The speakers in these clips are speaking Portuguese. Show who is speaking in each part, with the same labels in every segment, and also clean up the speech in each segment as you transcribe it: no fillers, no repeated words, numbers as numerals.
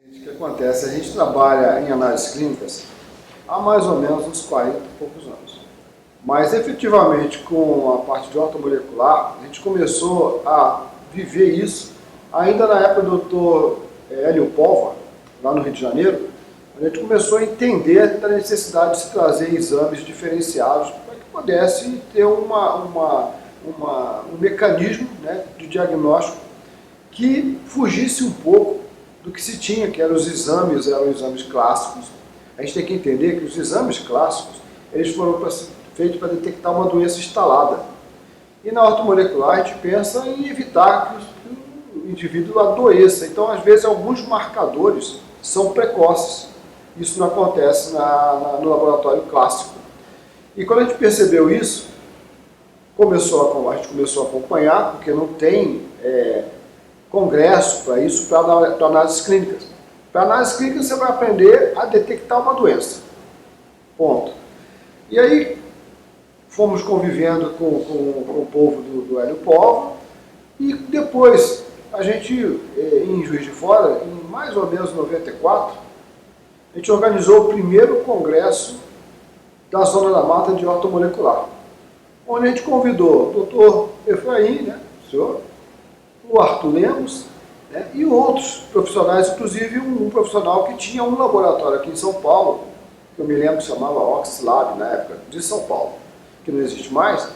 Speaker 1: O que acontece? A gente trabalha em análises clínicas há mais ou menos uns 40 e poucos anos. Mas efetivamente com a parte de ortomolecular, a gente começou a viver isso ainda na época do Dr. Hélio Pova, lá no Rio de Janeiro. A gente começou a entender a necessidade de se trazer exames diferenciados para que pudesse ter um mecanismo, né, de diagnóstico que fugisse um pouco do que se tinha, que eram exames clássicos. A gente tem que entender que os exames clássicos eles foram feitos para detectar uma doença instalada. E na ortomolecular a gente pensa em evitar que o indivíduo adoeça. Então, às vezes, alguns marcadores são precoces. Isso não acontece no laboratório clássico. E quando a gente percebeu isso, a gente começou a acompanhar, porque não tem congresso para isso, para análises clínicas. Para análises clínicas você vai aprender a detectar uma doença. Ponto. E aí fomos convivendo com o povo do Hélio Pova e depois a gente, em Juiz de Fora, em mais ou menos 94, a gente organizou o primeiro congresso da Zona da Mata de ortomolecular, onde a gente convidou o Dr. Efraim, né, o senhor, o Arthur Lemos, né, e outros profissionais, inclusive um profissional que tinha um laboratório aqui em São Paulo, que eu me lembro que se chamava Oxlab na época, de São Paulo, que não existe mais,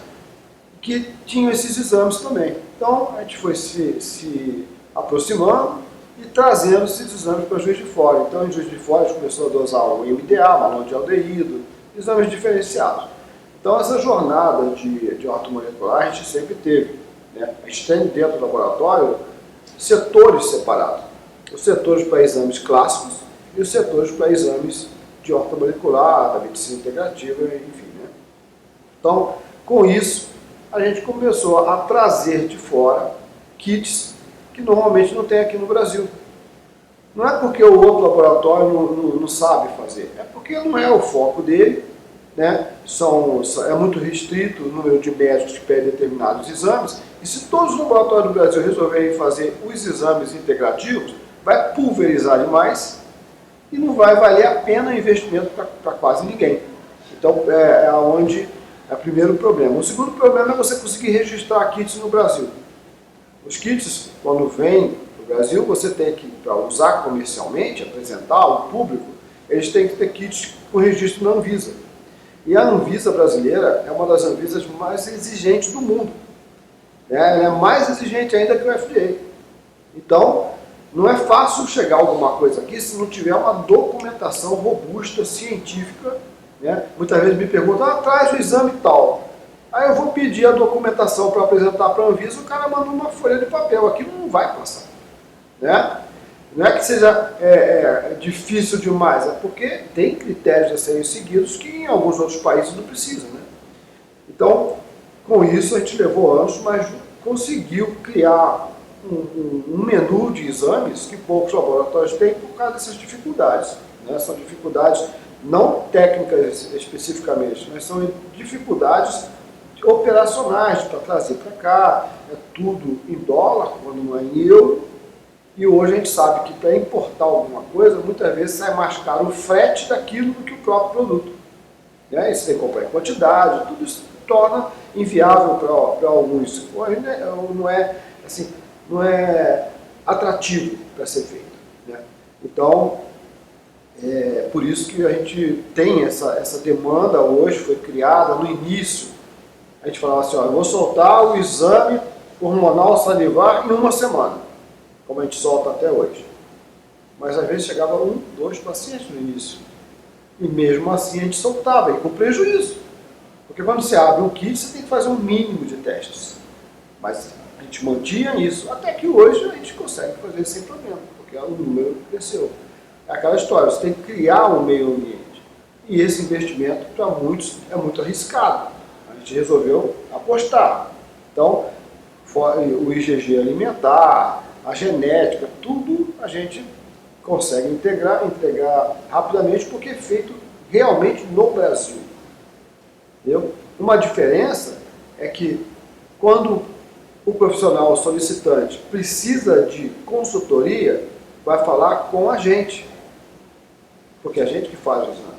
Speaker 1: que tinham esses exames também. Então a gente foi se aproximando e trazendo esses exames para Juiz de Fora. Então em Juiz de Fora a gente começou a dosar o MDA, malão de aldeído, exames diferenciados. Então essa jornada de ortomolecular a gente sempre teve, né? A gente tem dentro do laboratório setores separados. Os setores para exames clássicos e os setores para exames de ortomolecular, da medicina integrativa, enfim, né? Então, com isso, a gente começou a trazer de fora kits que normalmente não tem aqui no Brasil. Não é porque o outro laboratório não sabe fazer, é porque não é o foco dele, né? É muito restrito o número de médicos que pedem determinados exames, e se todos os laboratórios do Brasil resolverem fazer os exames integrativos, vai pulverizar demais e não vai valer a pena o investimento para quase ninguém. Então é onde é o primeiro problema. O segundo problema é você conseguir registrar kits no Brasil. Os kits, quando vêm para o Brasil, você tem que, para usar comercialmente, apresentar ao público, eles têm que ter kits com registro na Anvisa. E a Anvisa brasileira é uma das Anvisas mais exigentes do mundo. Ela é mais exigente ainda que o FDA. Então, não é fácil chegar alguma coisa aqui se não tiver uma documentação robusta, científica, né? Muitas vezes me perguntam, traz o exame tal. Aí eu vou pedir a documentação para apresentar para a Anvisa, o cara manda uma folha de papel, aquilo não vai passar. Né? Não é que seja difícil demais, é porque tem critérios a serem seguidos que em alguns outros países não precisam. Né? Então, com isso a gente levou anos, mas conseguiu criar um menu de exames que poucos laboratórios têm por causa dessas dificuldades. Né? São dificuldades não técnicas especificamente, mas são dificuldades operacionais para trazer para cá, é tudo em dólar, quando não é em euro, e hoje a gente sabe que para importar alguma coisa, muitas vezes sai mais caro o frete daquilo do que o próprio produto. Né? Isso tem que comprar em quantidade, tudo isso torna inviável para alguns. Hoje não é atrativo para ser feito. Né? Então, é por isso que a gente tem essa demanda hoje, foi criada no início. A gente falava assim, ó, eu vou soltar o exame hormonal salivar em uma semana, como a gente solta até hoje. Mas às vezes chegava 1, 2 pacientes no início. E mesmo assim a gente soltava, e com prejuízo. Porque quando você abre um kit, você tem que fazer um mínimo de testes. Mas a gente mantinha isso, até que hoje a gente consegue fazer sem problema, porque o número cresceu. É aquela história, você tem que criar um meio ambiente. E esse investimento, para muitos, é muito arriscado. A gente resolveu apostar. Então, o IgG alimentar, a genética, tudo a gente consegue entregar rapidamente, porque é feito realmente no Brasil. Entendeu? Uma diferença é que quando o profissional solicitante precisa de consultoria, vai falar com a gente, porque é a gente que faz o exame.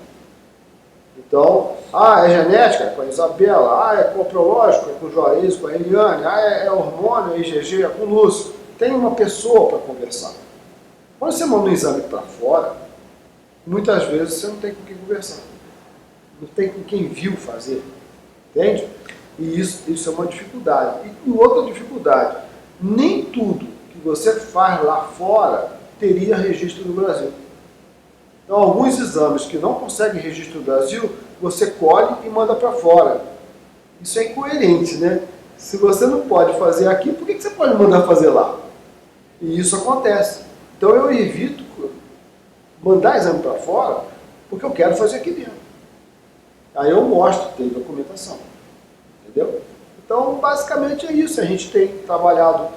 Speaker 1: Então, é genética, é com a Isabela, é coprológico, é com o Juarez, com a Eliane, é hormônio, é IgG, é com o Lúcio. Tem uma pessoa para conversar. Quando você manda um exame para fora, muitas vezes você não tem com quem conversar. Não tem com quem viu fazer. Entende? E isso é uma dificuldade. E outra dificuldade, nem tudo que você faz lá fora teria registro no Brasil. Então, alguns exames que não conseguem registro no Brasil, você colhe e manda para fora. Isso é incoerente, né? Se você não pode fazer aqui, por que você pode mandar fazer lá? E isso acontece. Então, eu evito mandar exame para fora, porque eu quero fazer aqui dentro. Aí eu mostro, tem documentação. Entendeu? Então, basicamente é isso. A gente tem trabalhado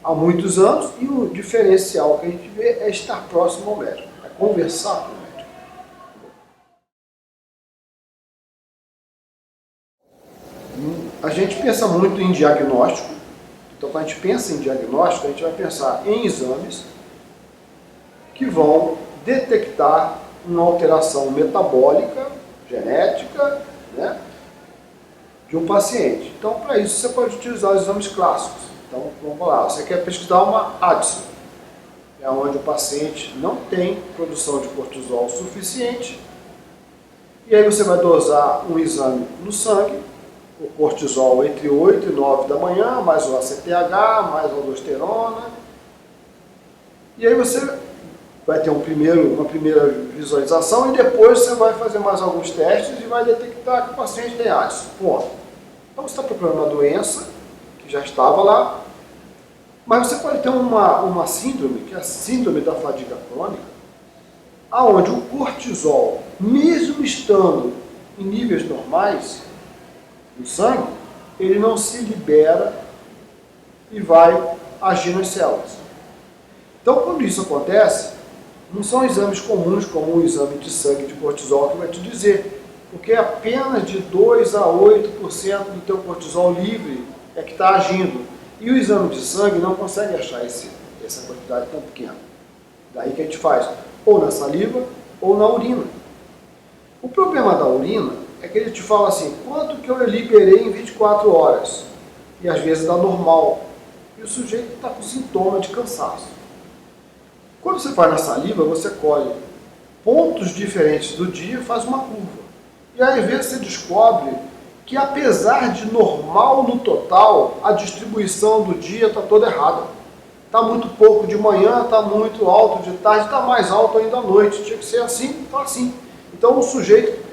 Speaker 1: há muitos anos e o diferencial que a gente vê é estar próximo ao médico, é conversar com o médico. A gente pensa muito em diagnóstico. Então, quando a gente pensa em diagnóstico, a gente vai pensar em exames que vão detectar uma alteração metabólica, genética, né, de um paciente. Então, para isso, você pode utilizar os exames clássicos. Então, vamos lá, você quer pesquisar uma Addison, é onde o paciente não tem produção de cortisol suficiente, e aí você vai dosar um exame no sangue, o cortisol entre 8 e 9 da manhã, mais o ACTH, mais a aldosterona, e aí você vai ter uma primeira visualização e depois você vai fazer mais alguns testes e vai detectar que o paciente tem Addison. Ponto. Então você está procurando uma doença que já estava lá, mas você pode ter uma síndrome, que é a síndrome da fadiga crônica, aonde o cortisol, mesmo estando em níveis normais no sangue, ele não se libera e vai agir nas células. Então, quando isso acontece, não são exames comuns como um exame de sangue de cortisol que vai te dizer, porque apenas de 2 a 8% do teu cortisol livre é que está agindo. E o exame de sangue não consegue achar essa quantidade tão pequena. Daí que a gente faz ou na saliva ou na urina. O problema da urina é que ele te fala assim, quanto que eu liberei em 24 horas? E às vezes dá normal. E o sujeito está com sintoma de cansaço. Quando você faz na saliva, você colhe pontos diferentes do dia e faz uma curva. E aí, às vezes, você descobre que, apesar de normal no total, a distribuição do dia está toda errada. Está muito pouco de manhã, está muito alto de tarde, está mais alto ainda à noite. Tinha que ser assim, está assim. Então, o sujeito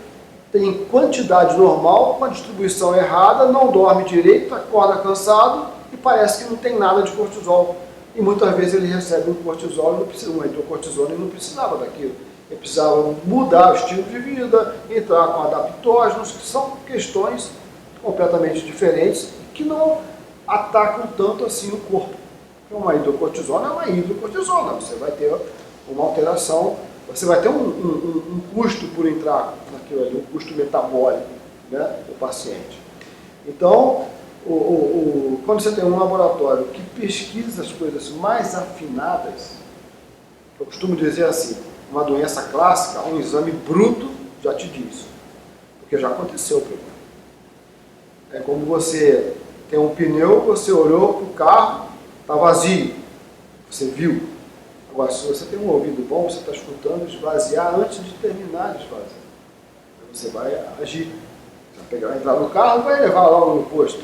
Speaker 1: tem quantidade normal, com a distribuição errada, não dorme direito, acorda cansado e parece que não tem nada de cortisol. E muitas vezes ele recebe um cortisol, um hidrocortisona e não precisava daquilo. Ele precisava mudar o estilo de vida, entrar com adaptógenos, que são questões completamente diferentes, que não atacam tanto assim o corpo. Uma hidrocortisona é uma hidrocortisona, você vai ter uma alteração, você vai ter um custo por entrar naquilo ali, um custo metabólico, né, do paciente. Então, quando você tem um laboratório que pesquisa as coisas mais afinadas, eu costumo dizer assim, uma doença clássica, um exame bruto já te diz, porque já aconteceu o problema. É como você tem um pneu, você olhou para o carro, está vazio, você viu. Agora, se você tem um ouvido bom, você está escutando esvaziar antes de terminar de esvaziar. Você vai agir. Você vai entrar no carro e vai levar logo no posto.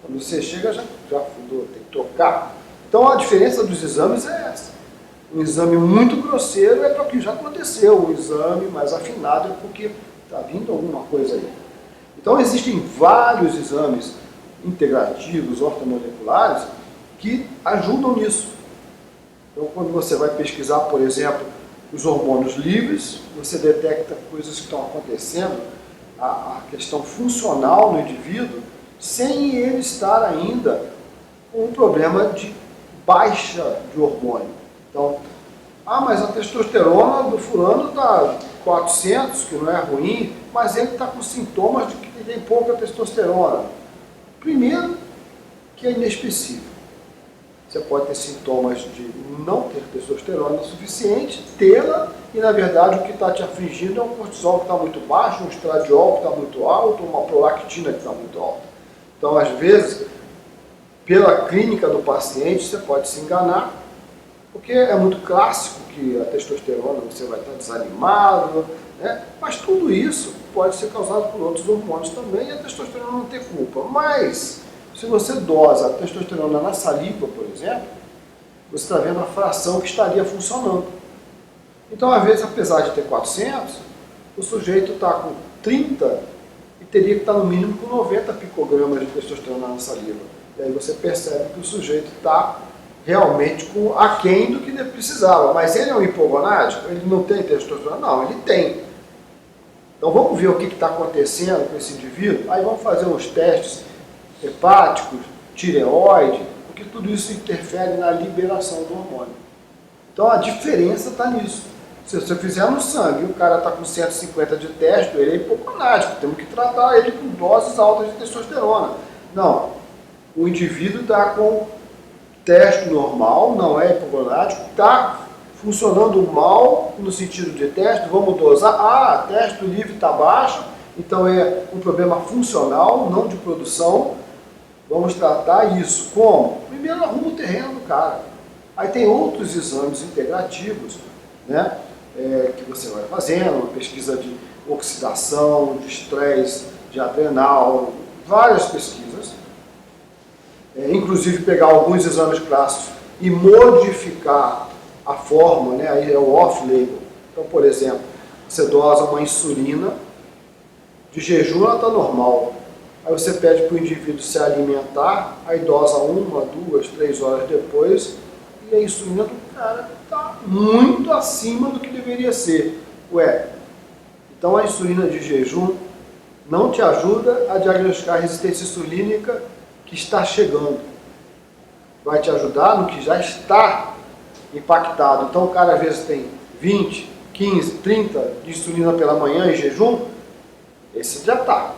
Speaker 1: Quando você chega, já fundou, tem que trocar. Então, a diferença dos exames é essa. Um exame muito grosseiro é para o que já aconteceu. Um exame mais afinado é porque está vindo alguma coisa aí. Então, existem vários exames integrativos, ortomoleculares, que ajudam nisso. Então, quando você vai pesquisar, por exemplo, os hormônios livres, você detecta coisas que estão acontecendo, a questão funcional no indivíduo, sem ele estar ainda com um problema de baixa de hormônio. Então, mas a testosterona do fulano está 400, que não é ruim, mas ele está com sintomas de que tem pouca testosterona. Primeiro, que é inespecífico. Você pode ter sintomas de não ter testosterona suficiente, tê-la, e na verdade o que está te afligindo é um cortisol que está muito baixo, um estradiol que está muito alto, uma prolactina que está muito alta. Então, às vezes, pela clínica do paciente, você pode se enganar, porque é muito clássico que a testosterona você vai estar desanimado, né? Mas tudo isso pode ser causado por outros hormônios também, e a testosterona não tem culpa. Mas, se você dosa a testosterona na saliva, por exemplo, você está vendo a fração que estaria funcionando. Então, às vezes, apesar de ter 400, o sujeito está com 30 e teria que estar no mínimo com 90 picogramas de testosterona na saliva. E aí você percebe que o sujeito está realmente com aquém do que ele precisava. Mas ele é um hipogonádico? Ele não tem testosterona? Não, ele tem. Então vamos ver o que está acontecendo com esse indivíduo. Aí vamos fazer uns testes hepáticos, tireoide, porque tudo isso interfere na liberação do hormônio. Então a diferença está nisso. Se você fizer no sangue e o cara está com 150 de testo, ele é hipogonádico, temos que tratar ele com doses altas de testosterona. Não, o indivíduo está com testo normal, não é hipogonádico, está funcionando mal no sentido de testo, vamos dosar. Ah, testo livre está baixo, então é um problema funcional, não de produção. Vamos tratar isso como? Primeiro arruma o terreno do cara. Aí tem outros exames integrativos, né, que você vai fazendo, uma pesquisa de oxidação, de estresse, de adrenal, várias pesquisas. Inclusive pegar alguns exames clássicos e modificar a forma, né, aí é o off-label. Então, por exemplo, você dosa uma insulina, de jejum ela está normal. Aí você pede para o indivíduo se alimentar, aí dosa 1, 2, 3 horas depois, e a insulina do cara está muito acima do que deveria ser. Ué, então a insulina de jejum não te ajuda a diagnosticar a resistência insulínica que está chegando. Vai te ajudar no que já está impactado. Então o cara às vezes tem 20, 15, 30 de insulina pela manhã em jejum, esse já está.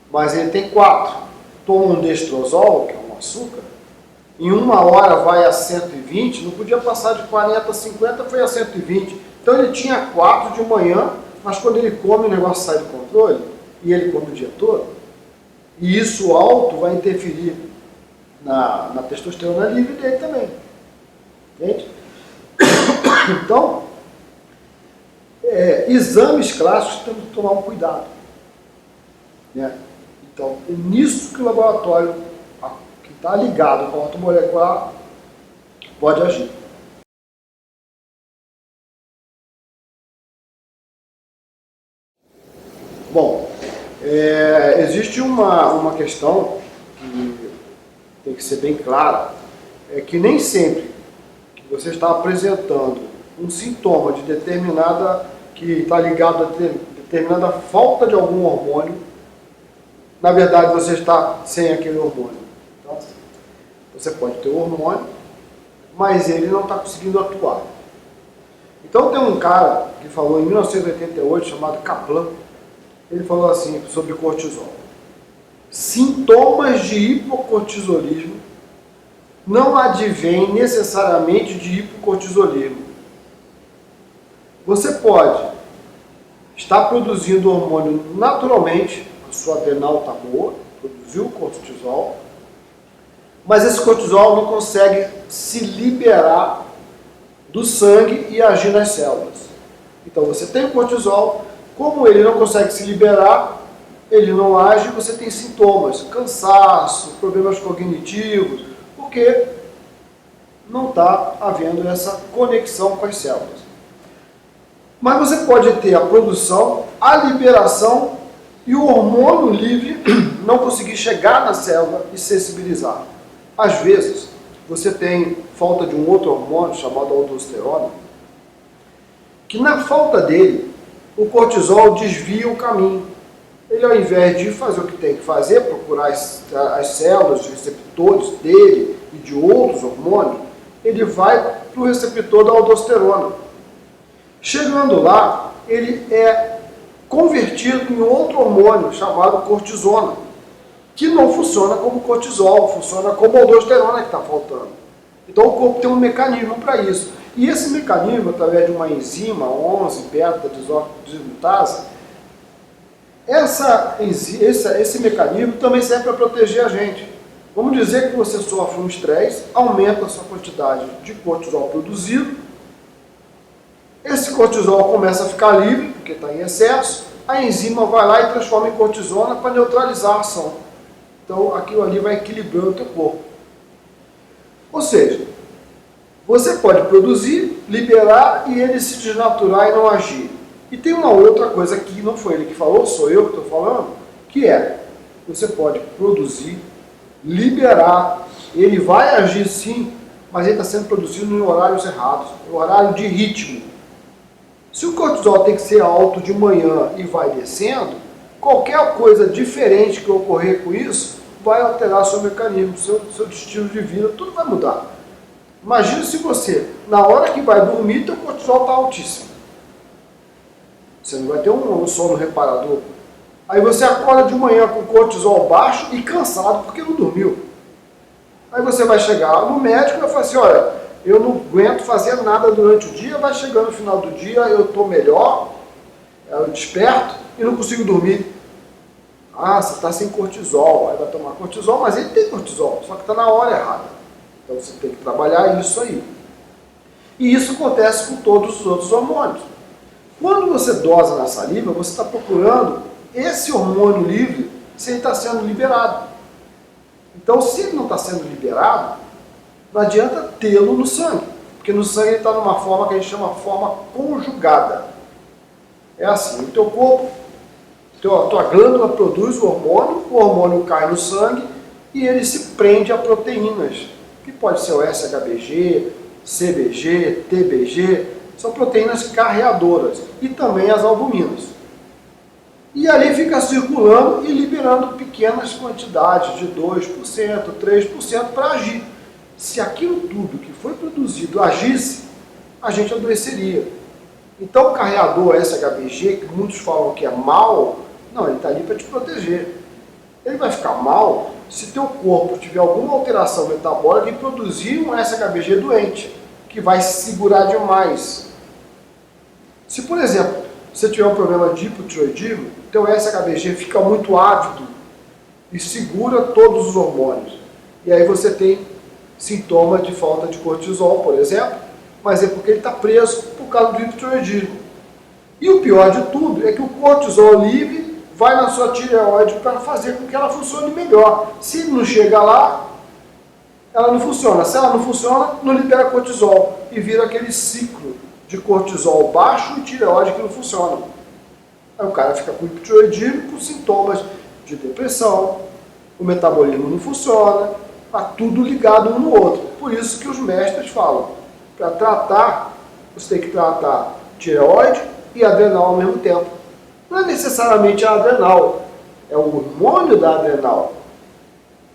Speaker 1: Mas ele tem 4. Toma um destrozol, que é um açúcar, em 1 hora vai a 120, não podia passar de 40 a 50, foi a 120. Então ele tinha 4 de manhã, mas quando ele come o negócio sai do controle, e ele come o dia todo, e isso alto vai interferir na testosterona livre dele também. Entende? Então, exames clássicos temos que tomar um cuidado. Né? Então, é nisso que o laboratório que está ligado com a automolecular pode agir. Bom, existe uma questão que tem que ser bem clara, é que nem sempre que você está apresentando um sintoma de determinada, que está ligado a determinada falta de algum hormônio, na verdade você está sem aquele hormônio. Então, você pode ter o hormônio, mas ele não está conseguindo atuar. Então tem um cara que falou em 1988, chamado Kaplan, ele falou assim sobre cortisol. Sintomas de hipocortisolismo não advêm necessariamente de hipocortisolismo. Você pode estar produzindo hormônio naturalmente, a sua adrenal está boa, produziu cortisol, mas esse cortisol não consegue se liberar do sangue e agir nas células. Então você tem o cortisol, como ele não consegue se liberar, ele não age, você tem sintomas, cansaço, problemas cognitivos, porque não está havendo essa conexão com as células. Mas você pode ter a produção, a liberação e o hormônio livre não conseguir chegar na célula e sensibilizar. Às vezes, você tem falta de um outro hormônio chamado aldosterona, que na falta dele, o cortisol desvia o caminho. Ele, ao invés de fazer o que tem que fazer, procurar as células, os receptores dele e de outros hormônios, ele vai para o receptor da aldosterona. Chegando lá, ele é convertido em outro hormônio chamado cortisona. que não funciona como cortisol, funciona como aldosterona que está faltando. Então o corpo tem um mecanismo para isso. E esse mecanismo, através de uma enzima 11 beta-dismutase, esse mecanismo também serve para proteger a gente. Vamos dizer que você sofre um estresse, aumenta a sua quantidade de cortisol produzido, esse cortisol começa a ficar livre, porque está em excesso, a enzima vai lá e transforma em cortisona para neutralizar a ação. Então aquilo ali vai equilibrando o teu corpo. Ou seja, você pode produzir, liberar e ele se desnaturar e não agir. E tem uma outra coisa que não foi ele que falou, sou eu que estou falando, que é, você pode produzir, liberar, ele vai agir sim, mas ele está sendo produzido em horários errados, no horário de ritmo. Se o cortisol tem que ser alto de manhã e vai descendo, qualquer coisa diferente que ocorrer com isso, vai alterar seu mecanismo, seu destino de vida, tudo vai mudar. Imagina se você, na hora que vai dormir, teu cortisol está altíssimo. Você não vai ter um sono reparador. Aí você acorda de manhã com o cortisol baixo e cansado porque não dormiu. Aí você vai chegar no médico e vai falar assim, olha, eu não aguento fazer nada durante o dia, vai chegando no final do dia, eu estou melhor, eu desperto e não consigo dormir. Ah, você está sem cortisol, aí vai tomar cortisol, mas ele tem cortisol, só que está na hora errada. Então você tem que trabalhar isso aí. E isso acontece com todos os outros hormônios. Quando você dosa na saliva, você está procurando esse hormônio livre se ele está sendo liberado. Então, se ele não está sendo liberado, não adianta tê-lo no sangue, porque no sangue ele está numa forma que a gente chama forma conjugada. É assim, o teu corpo, a tua glândula produz o hormônio cai no sangue e ele se prende a proteínas, que pode ser o SHBG, CBG, TBG, são proteínas carreadoras, e também as albuminas. E ali fica circulando e liberando pequenas quantidades de 2%, 3% para agir. Se aquilo tudo que foi produzido agisse, a gente adoeceria. Então o carreador SHBG, que muitos falam que é mal, não, ele está ali para te proteger. Ele vai ficar mal se teu corpo tiver alguma alteração metabólica e produzir um SHBG doente, que vai segurar demais. Se, por exemplo, você tiver um problema de hipotireoidismo, teu SHBG fica muito ávido e segura todos os hormônios. E aí você tem sintoma de falta de cortisol, por exemplo, mas é porque ele está preso por causa do hipotireoidismo. E o pior de tudo é que o cortisol livre vai na sua tireoide para fazer com que ela funcione melhor. Se não chega lá, ela não funciona. Se ela não funciona, não libera cortisol e vira aquele ciclo de cortisol baixo e tireoide que não funciona. Aí o cara fica com hipotireoidismo, com sintomas de depressão, o metabolismo não funciona, está tudo ligado um no outro. Por isso que os mestres falam, para tratar, você tem que tratar tireoide e adrenal ao mesmo tempo. Não é necessariamente a adrenal, é o hormônio da adrenal.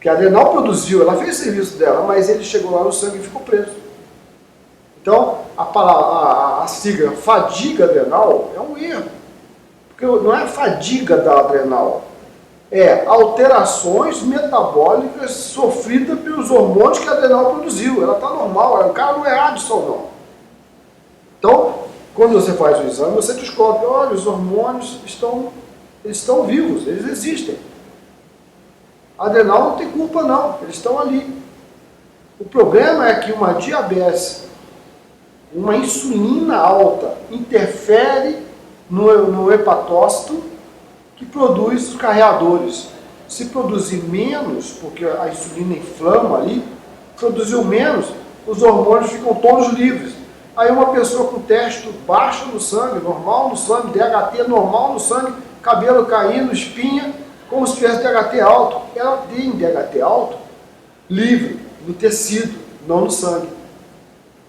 Speaker 1: Que a adrenal produziu, ela fez o serviço dela, mas ele chegou lá no sangue e ficou preso. Então, a sigla fadiga adrenal é um erro. Porque não é fadiga da adrenal, é alterações metabólicas sofridas pelos hormônios que a adrenal produziu. Ela está normal, o cara não é Addison, não. Então, quando você faz o exame, você descobre, olha, os hormônios estão vivos, eles existem. A adrenal não tem culpa, não, eles estão ali. O problema é que uma diabetes, uma insulina alta, interfere no hepatócito que produz os carreadores. Se produzir menos, porque a insulina inflama ali, produziu menos, os hormônios ficam todos livres. Aí uma pessoa com testo baixo no sangue, normal no sangue, DHT normal no sangue, cabelo caindo, espinha, como se tivesse DHT alto. Ela tem DHT alto livre, no tecido, não no sangue.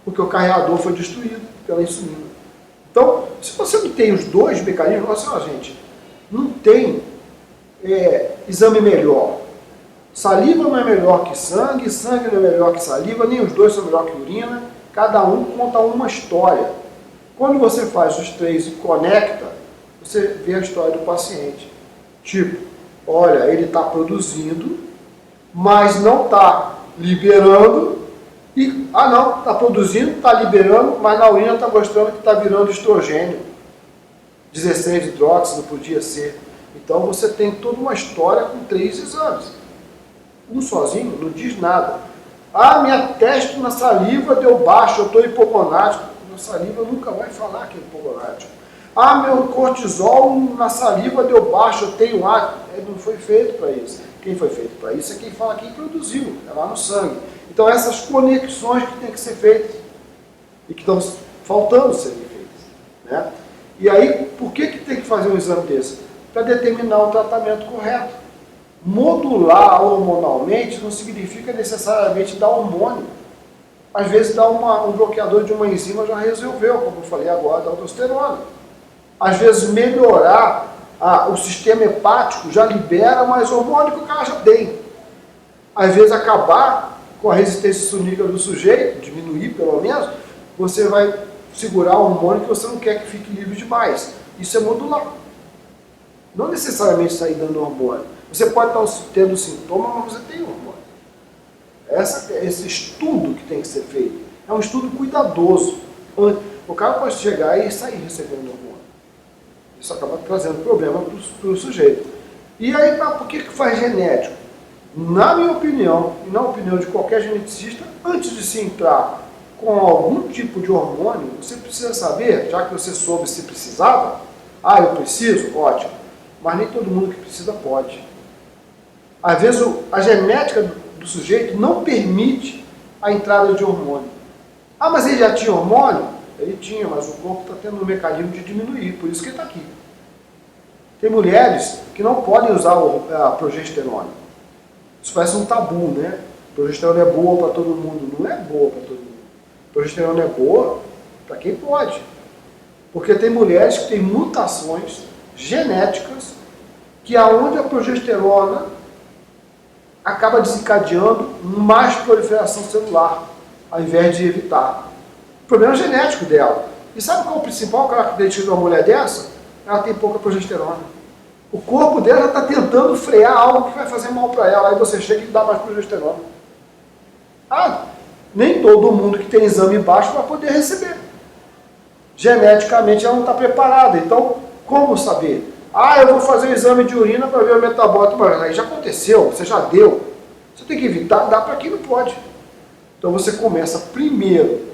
Speaker 1: Porque o carreador foi destruído pela insulina. Então, se você não tem os dois mecanismos, assim, ó, gente, não tem exame melhor. Saliva não é melhor que sangue, sangue não é melhor que saliva, nem os dois são melhor que urina. Cada um conta uma história. Quando você faz os três e conecta, você vê a história do paciente. Tipo, olha, ele está produzindo, mas não está liberando, e, não, está produzindo, está liberando, mas na urina está mostrando que está virando estrogênio. 16 hidróxido podia ser. Então você tem toda uma história com 3 exames. Um sozinho não diz nada. Minha teste na saliva deu baixo, eu estou hipogonádico. Na saliva nunca vai falar que é hipogonádico. Meu cortisol na saliva deu baixo, eu tenho ar. Não foi feito para isso. Quem foi feito para isso é quem fala quem produziu, é lá no sangue. Então essas conexões que tem que ser feitas e que estão faltando serem feitas, né? E aí, por que tem que fazer um exame desse? Para determinar o tratamento correto. Modular hormonalmente não significa necessariamente dar hormônio. Às vezes dar um bloqueador de uma enzima já resolveu, como eu falei agora, da aldosterona. Às vezes melhorar o sistema hepático já libera mais hormônio que o cara já tem. Às vezes acabar com a resistência insulínica do sujeito, diminuir pelo menos, você vai segurar o hormônio que você não quer que fique livre demais. Isso é modular. Não necessariamente sair dando hormônio. Você pode estar tendo sintoma, mas você tem hormônio. Esse estudo que tem que ser feito é um estudo cuidadoso. O cara pode chegar e sair recebendo hormônio. Isso acaba trazendo problema para o sujeito. E aí, por que faz genético? Na minha opinião, e na opinião de qualquer geneticista, antes de se entrar com algum tipo de hormônio, você precisa saber, já que você soube se precisava, eu preciso, ótimo, mas nem todo mundo que precisa pode. Às vezes a genética do sujeito não permite a entrada de hormônio. Mas ele já tinha hormônio? Ele tinha, mas o corpo está tendo um mecanismo de diminuir, por isso que ele está aqui. Tem mulheres que não podem usar a progesterona. Isso parece um tabu, né? Progesterona é boa para todo mundo. Não é boa para todo mundo. Progesterona é boa para quem pode. Porque tem mulheres que têm mutações genéticas que aonde a progesterona acaba desencadeando mais proliferação celular, ao invés de evitar. O problema genético dela. E sabe qual é o principal característica de uma mulher dessa? Ela tem pouca progesterona. O corpo dela está tentando frear algo que vai fazer mal para ela. Aí você chega e dá mais progesterona. Nem todo mundo que tem exame baixo vai poder receber. Geneticamente ela não está preparada. Então, como saber? Eu vou fazer o exame de urina para ver o metabólito. Mas aí já aconteceu, você já deu. Você tem que evitar, dá para quem não pode. Então você começa primeiro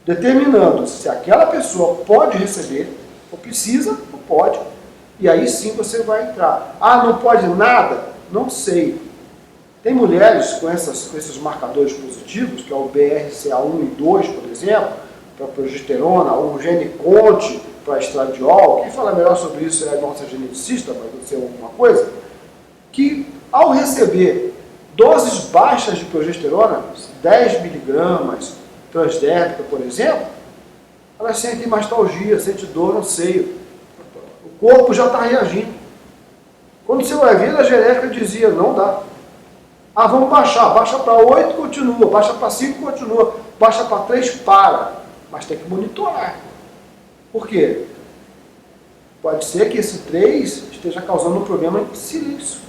Speaker 1: determinando se aquela pessoa pode receber, ou precisa, ou pode. E aí sim você vai entrar. Não pode nada? Não sei. Tem mulheres com esses marcadores positivos, que é o BRCA1 e 2, por exemplo, para progesterona, ou o Gene-Conte para estradiol. Quem fala melhor sobre isso é a nossa geneticista, vai ser alguma coisa, que ao receber doses baixas de progesterona, 10 miligramas, transdérmica, por exemplo, elas sentem mastalgia, sentem dor no seio. O corpo já está reagindo. Quando você vai ver, a genética dizia, não dá. Vamos baixar. Baixa para 8, continua. Baixa para 5, continua. Baixa para 3, para. Mas tem que monitorar. Por quê? Pode ser que esse 3 esteja causando um problema em silício.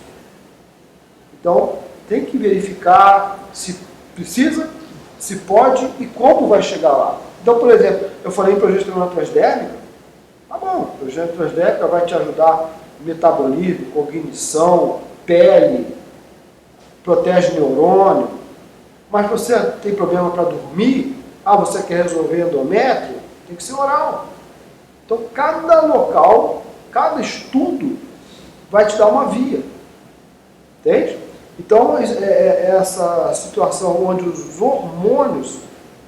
Speaker 1: Então, tem que verificar se precisa, se pode e como vai chegar lá. Então, por exemplo, eu falei em progesterona transdérmica. Bom, progesterona transdérmica vai te ajudar no metabolismo, cognição, pele, protege neurônio. Mas você tem problema para dormir? Você quer resolver endométrio? Tem que ser oral. Então, cada local, cada estudo vai te dar uma via. Entende? Então, essa situação onde os hormônios,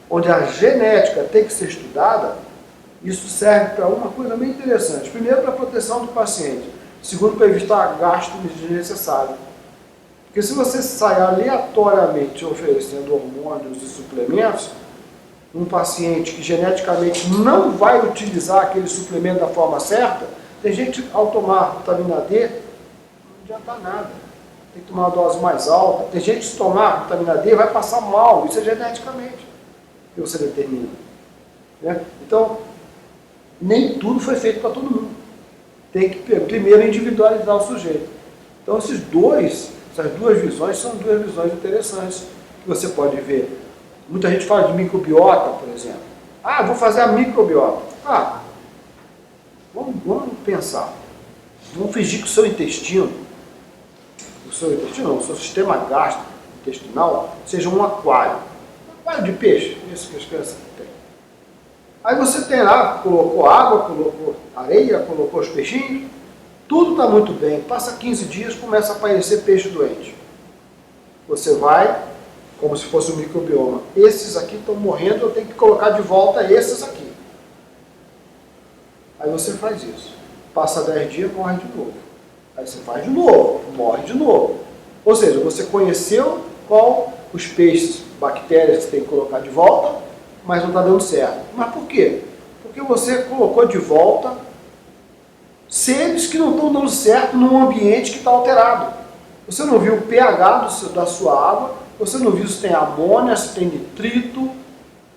Speaker 1: onde a genética tem que ser estudada, isso serve para uma coisa bem interessante. Primeiro, para a proteção do paciente. Segundo, para evitar gasto desnecessário. Porque se você sai aleatoriamente oferecendo hormônios e suplementos, um paciente que geneticamente não vai utilizar aquele suplemento da forma certa, tem gente que ao tomar vitamina D, não adianta nada. Tem que tomar uma dose mais alta. Tem gente que se tomar vitamina D vai passar mal. Isso é geneticamente que você determina. Né? Então, nem tudo foi feito para todo mundo. Tem que primeiro individualizar o sujeito. Então essas duas visões são duas visões interessantes que você pode ver. Muita gente fala de microbiota, por exemplo. Ah, vou fazer a microbiota. Ah, vamos pensar. Vamos fingir que o seu intestino, o seu sistema gastrointestinal seja um aquário. Um aquário de peixe, isso que as crianças têm. Aí você tem lá, colocou água, colocou areia, colocou os peixinhos, tudo está muito bem. Passa 15 dias, começa a aparecer peixe doente. Você vai, como se fosse um microbioma. Esses aqui estão morrendo, eu tenho que colocar de volta esses aqui. Aí você faz isso. Passa 10 dias, morre de novo. Aí você faz de novo, morre de novo. Ou seja, você conheceu qual os peixes, bactérias que você tem que colocar de volta, mas não está dando certo. Mas por quê? Porque você colocou de volta seres que não estão dando certo num ambiente que está alterado. Você não viu o pH da sua água, você não viu se tem amônia, se tem nitrito,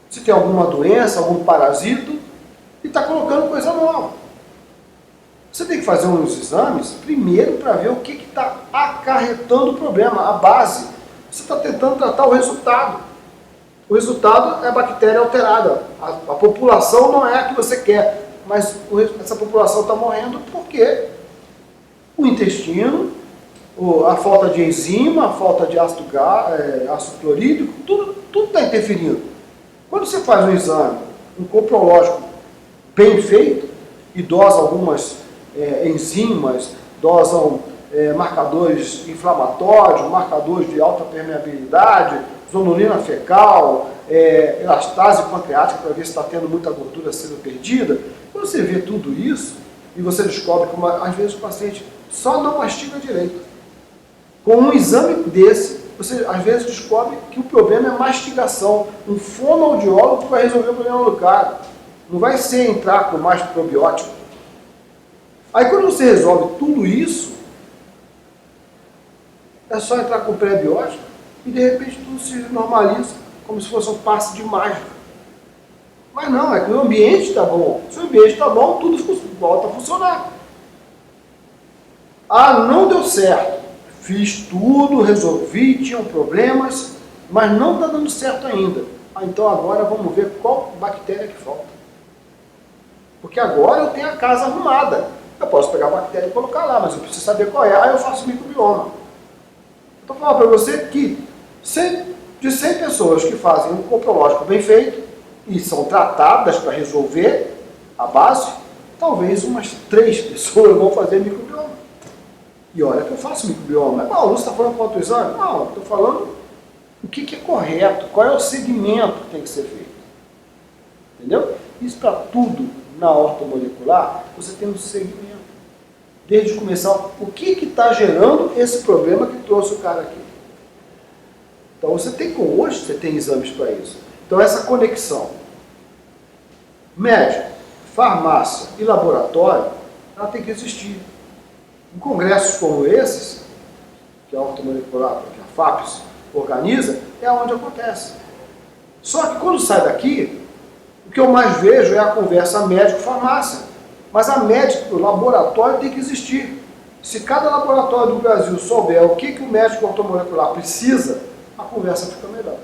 Speaker 1: se tem alguma doença, algum parasito, e está colocando coisa nova. Você tem que fazer uns exames, primeiro, para ver o que está acarretando o problema, a base. Você está tentando tratar o resultado. O resultado é a bactéria alterada. A população não é a que você quer, mas essa população está morrendo porque o intestino, a falta de enzima, a falta de ácido clorídrico, tudo está interferindo. Quando você faz um exame, um coprológico bem feito, e dosa algumas enzimas, dosam marcadores inflamatórios, marcadores de alta permeabilidade, zonulina fecal, elastase pancreática para ver se está tendo muita gordura sendo perdida. Quando você vê tudo isso, e você descobre que às vezes o paciente só não mastiga direito. Com um exame desse, você às vezes descobre que o problema é mastigação. Um fonoaudiólogo vai resolver o problema do cara. Não vai ser entrar com mais probiótico. Aí quando você resolve tudo isso, é só entrar com pré-biótico e de repente tudo se normaliza, como se fosse um passe de mágica. Mas não, é que o ambiente está bom. Se o ambiente está bom, tudo volta a funcionar. Ah, não deu certo. Fiz tudo, resolvi, tinham problemas, mas não está dando certo ainda. Ah, então agora vamos ver qual bactéria que falta. Porque agora eu tenho a casa arrumada. Eu posso pegar a bactéria e colocar lá, mas eu preciso saber qual é. Aí eu faço microbioma. Estou falando para você que de 100 pessoas que fazem um coprológico bem feito e são tratadas para resolver a base, talvez umas 3 pessoas vão fazer microbioma. E olha que eu faço microbioma. Não, você está falando quanto exame? Não, estou falando o que é correto, qual é o segmento que tem que ser feito. Entendeu? Isso para tudo na ortomolecular, você tem um segmento. Desde começar, o que está gerando esse problema que trouxe o cara aqui. Então hoje você tem exames para isso. Então essa conexão médico, farmácia e laboratório, ela tem que existir. Em congressos como esses, que a ortomolecular, que a FAPES organiza, é onde acontece. Só que quando sai daqui, o que eu mais vejo é a conversa médico-farmácia. Mas a médico, o laboratório tem que existir. Se cada laboratório do Brasil souber o que o médico ortomolecular precisa, a conversa fica melhor.